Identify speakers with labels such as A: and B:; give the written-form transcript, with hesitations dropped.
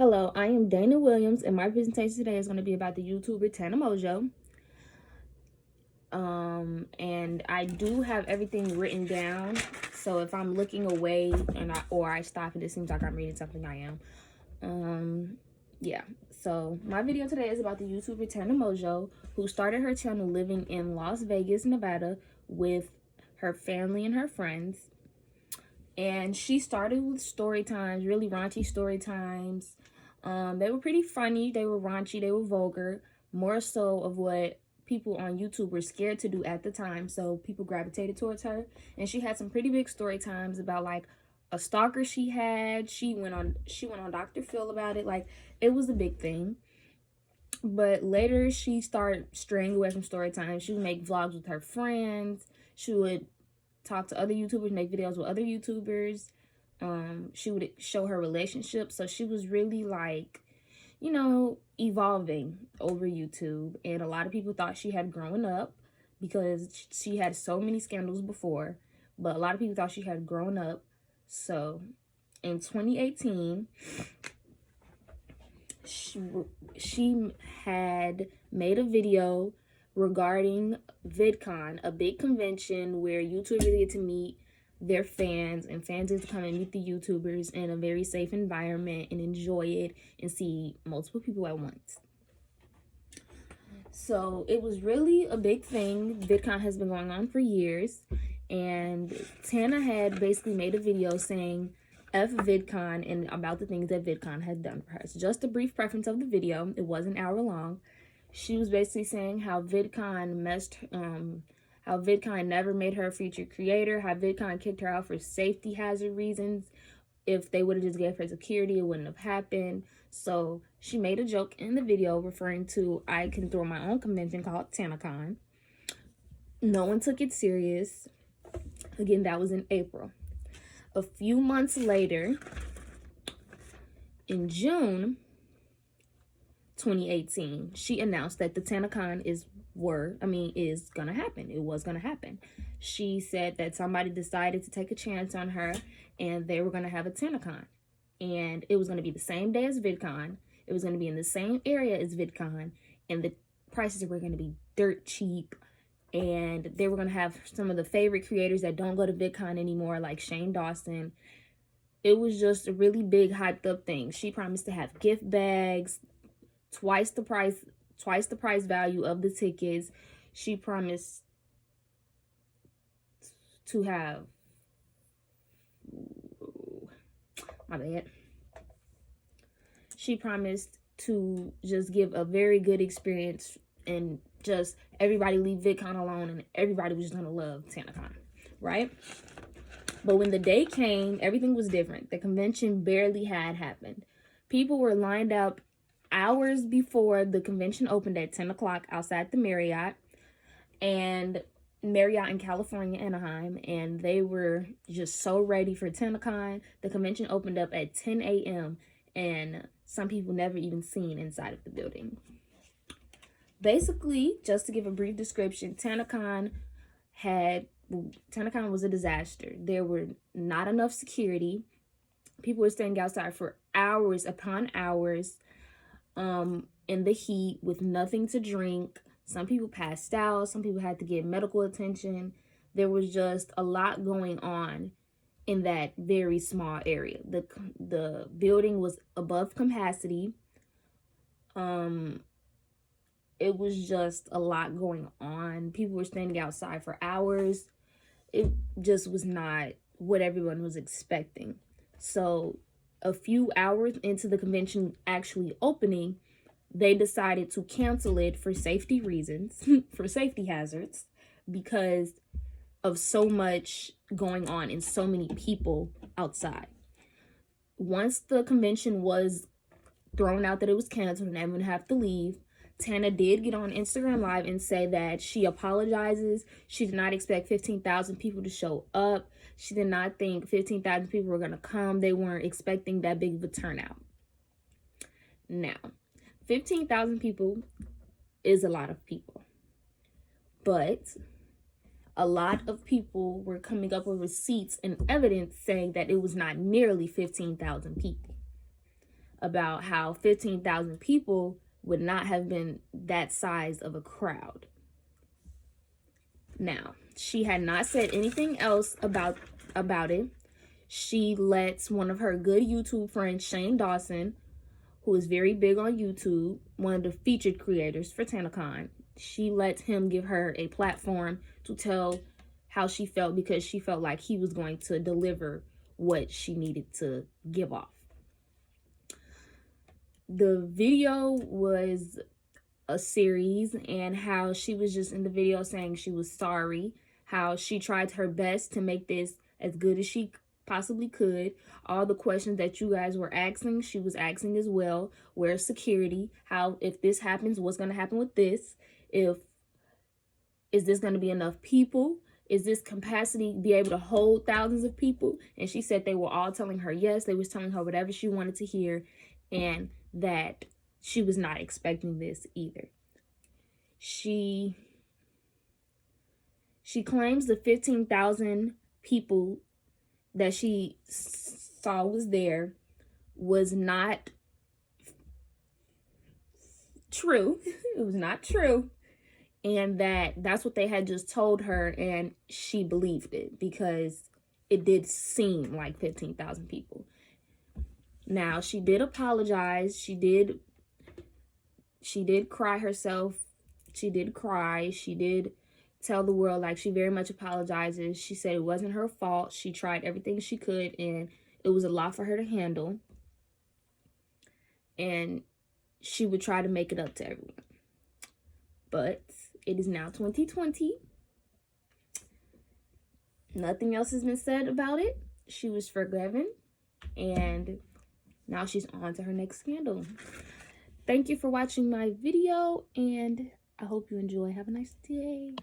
A: Hello, I am Dana Williams, and my presentation today is going to be about the YouTuber Tana Mojo. And I do have everything written down, so if I'm looking away or I stop and it seems like I'm reading something, I am. Yeah. So my video today is about the YouTuber Tana Mojo, who started her channel living in Las Vegas, Nevada, with her family and her friends. And she started with story times, really raunchy story times. They were pretty funny, they were raunchy, they were vulgar, more so of what people on YouTube were scared to do at the time, so people gravitated towards her. And she had some pretty big story times about like a stalker she had. She went on Dr. Phil about it. Like, it was a big thing. But later she started straying away from story time. She would make vlogs with her friends. She would talk to other YouTubers, make videos with other YouTubers. She would show her relationship. So she was really like, evolving over YouTube. And a lot of people thought she had grown up because she had so many scandals before. But a lot of people thought she had grown up. So in 2018, she had made a video regarding VidCon, a big convention where YouTubers get to meet their fans, and fans get to come and meet the YouTubers in a very safe environment and enjoy it and see multiple people at once. So it was really a big thing. VidCon has been going on for years, and Tana had basically made a video saying F VidCon and about the things that VidCon had done for her. So just a brief preference of the video. It was an hour long. She was basically saying how VidCon how VidCon never made her a featured creator, how VidCon kicked her out for safety hazard reasons. If they would have just gave her security, it wouldn't have happened. So she made a joke in the video referring to, I can throw my own convention called TanaCon. No one took it serious. Again, that was in April. A few months later, in June 2018, she announced that the TanaCon is gonna happen. It was gonna happen. She said that somebody decided to take a chance on her and they were gonna have a TanaCon. And it was gonna be the same day as VidCon. It was gonna be in the same area as VidCon, and the prices were gonna be dirt cheap. And they were gonna have some of the favorite creators that don't go to VidCon anymore, like Shane Dawson. It was just a really big hyped up thing. She promised to have gift bags, twice the price value of the tickets. She promised to have, my bad. She promised to just give a very good experience and just everybody leave VidCon alone, and everybody was just gonna love TanaCon, right? But when the day came, everything was different. The convention barely had happened. People were lined up hours before the convention opened at 10 o'clock outside the Marriott in California, Anaheim, and they were just so ready for TanaCon. The convention opened up at 10 a.m. and some people never even seen inside of the building. Basically, just to give a brief description, TanaCon was a disaster. There were not enough security. People were standing outside for hours upon hours in the heat with nothing to drink. Some people passed out. Some people had to get medical attention. There was just a lot going on in that very small area. The building was above capacity. It was just a lot going on. People were standing outside for hours. It just was not what everyone was expecting. So a few hours into the convention actually opening, they decided to cancel it for safety reasons, for safety hazards, because of so much going on and so many people outside. Once the convention was thrown out that it was canceled and everyone have to leave, Tana did get on Instagram Live and say that she apologizes. She did not expect 15,000 people to show up. She did not think 15,000 people were going to come. They weren't expecting that big of a turnout. Now, 15,000 people is a lot of people. But a lot of people were coming up with receipts and evidence saying that it was not nearly 15,000 people. about how 15,000 people would not have been that size of a crowd. Now, she had not said anything else about it. She lets one of her good YouTube friends, Shane Dawson, who is very big on YouTube, one of the featured creators for TanaCon, she lets him give her a platform to tell how she felt, because she felt like he was going to deliver what she needed to give off. The video was a series, and how she was just in the video saying she was sorry, how she tried her best to make this as good as she possibly could. All the questions that you guys were asking, she was asking as well. Where's security? How, if this happens, what's going to happen with this? Is this going to be enough people? Is this capacity be able to hold thousands of people? And she said they were all telling her yes. They was telling her whatever she wanted to hear, and that she was not expecting this either. She claims the 15,000 people that she saw was there was not true. It was not true. And that's what they had just told her, and she believed it because it did seem like 15,000 people. Now, she did apologize. She did cry herself. She did cry. She did tell the world, like, she very much apologizes. She said it wasn't her fault. She tried everything she could, and it was a lot for her to handle. And she would try to make it up to everyone. But it is now 2020. Nothing else has been said about it. She was forgiven, and now she's on to her next scandal. Thank you for watching my video, and I hope you enjoy. Have a nice day.